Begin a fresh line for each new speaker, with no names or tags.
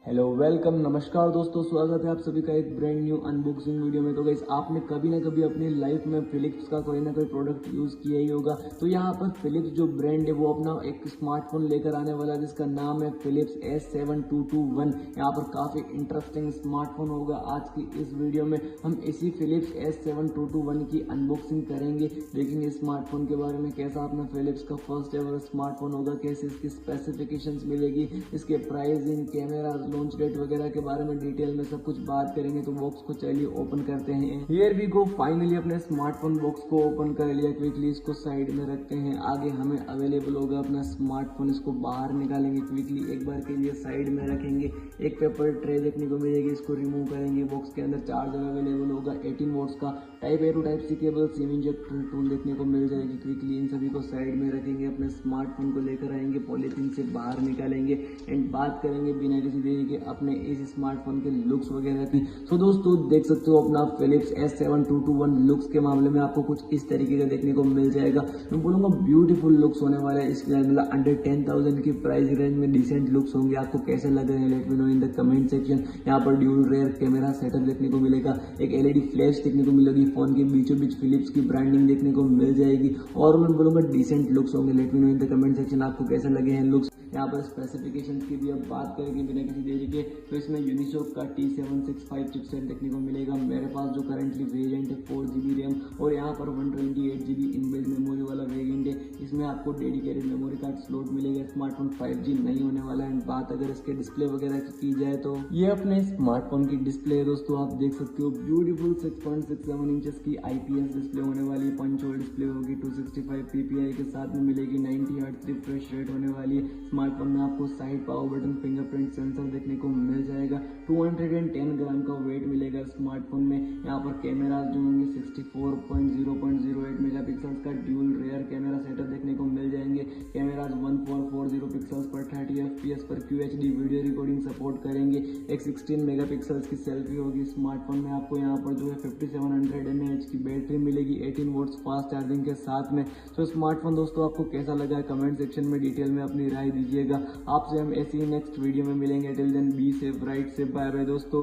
Hello welcome नमस्कार दोस्तों, स्वागत है आप सभी का एक ब्रांड न्यू अनबॉक्सिंग वीडियो में। तो गाइस, आपने कभी ना कभी अपनी लाइफ में फिलिप्स का कोई ना कोई प्रोडक्ट यूज़ किया ही होगा। तो यहाँ पर फिलिप्स जो ब्रांड है वो अपना एक स्मार्टफोन लेकर आने वाला है जिसका नाम है फिलिप्स S7221। यहाँ पर काफ़ी इंटरेस्टिंग स्मार्टफोन होगा। आज की इस वीडियो में हम इसी फिलिप्स S7221 की अनबॉक्सिंग करेंगे, देखेंगे स्मार्टफोन के बारे में कैसा अपना फिलिप्स का फर्स्ट एवर स्मार्टफोन होगा, कैसे इसकी स्पेसिफिकेशंस मिलेगी, इसके प्राइसिंग, कैमरा, लॉन्च डेट वगैरह के बारे में डिटेल में सब कुछ बात करेंगे। तो बॉक्स को चलिए ओपन करते हैं। हियर वी गो, फाइनली अपने स्मार्टफोन बॉक्स को ओपन कर लिया। क्विकली इसको साइड में रखते हैं। आगे हमें अवेलेबल होगा अपना स्मार्टफोन, इसको बाहर निकालेंगे। क्विकली एक बार के लिए साइड में रखेंगे। एक पेपर ट्रे देखने को मिलेगी, इसको रिमूव करेंगे। बॉक्स के अंदर चार्जर अवेलेबल होगा 18 वोल्ट्स का, type A to type C cable, SIM injector tool देखने को मिल जाएगी। क्विकली इन सभी को साइड में रखेंगे। अपने स्मार्टफोन को लेकर आएंगे, पॉलीथीन से बाहर निकालेंगे एंड बात करेंगे बिना किसी देरी के अपने इस स्मार्टफोन के लुक्स वगैरह की। तो दोस्तों देख सकते हो अपना फिलिप्स S7221 लुक्स के मामले में आपको कुछ इस तरीके का देखने को मिल जाएगा। मैं बोलूँगा ब्यूटीफुल लुक्स होने वाले हैं। इसके मतलब अंडर 10,000 की प्राइस रेंज में डिसेंट लुक्स होंगे। आपको कैसे लग रहे हैं let me know in the comment section. यहाँ पर ड्यूल रेयर कैमरा सेटअप देखने को मिलेगा, एक LED फ्लैश देखने को मिलेगी, फोन के बीचों बीच फिलिप्स की ब्रांडिंग देखने को मिल जाएगी और मैं बोलूँगा डिसेंट लुक्स होंगे। Let me know in the comment section आपको कैसे लगे हैं लुक्स। यहाँ पर स्पेसिफिकेशन की भी अब बात करेंगे बिना किसी देरी के। तो इसमें यूनिसॉक का T765 चिपसेट देखने को मिलेगा। मेरे पास जो करंटली वेरिएंट है 4GB रैम और यहाँ पर 128GB इनबिल्ट मेमोरी वाला वेरिएंट है। इसमें आपको डेडिकेटेड मेमोरी कार्ड स्लॉट मिलेगा। स्मार्टफोन 5G नहीं होने वाला है। बात अगर इसके डिस्प्ले वगैरह की जाए तो ये अपने स्मार्टफोन की डिस्प्ले है दोस्तों, आप देख सकते हो ब्यूटीफुल 6.67 इंचेस की IPS डिस्प्ले होने वाली। पंच होल डिस्प्ले होगी, 265 PPI के साथ में मिलेगी। 90 हर्ट्ज रिफ्रेश रेट होने वाली है। स्मार्टफोन में आपको side power button, fingerprint sensor देखने को मिल जाएगा। 210 ग्राम का वेट मिलेगा स्मार्टफोन में। यहाँ पर कैमरा जो होंगे 64.0.08 मेगापिक्सल्स का ड्यूल रेयर कैमरा सेटअप देखने को मिल जाएंगे। कैमराज 1440 पिक्सल्स पर 30 FPS पर QHD वीडियो रिकॉर्डिंग सपोर्ट करेंगे। एक 16 मेगापिक्सल्स की सेल्फी होगी। स्मार्टफोन में आपको यहाँ पर जो है 5700 mAh की बैटरी मिलेगी 18 वोल्ट्स फास्ट चार्जिंग के साथ में। तो स्मार्टफोन दोस्तों आपको कैसा लगा है कमेंट सेक्शन में डिटेल में अपनी राय दीजिएगा। आपसे हम ऐसी ही नेक्स्ट वीडियो में मिलेंगे। Till then be safe, right safe, bye bye दोस्तों।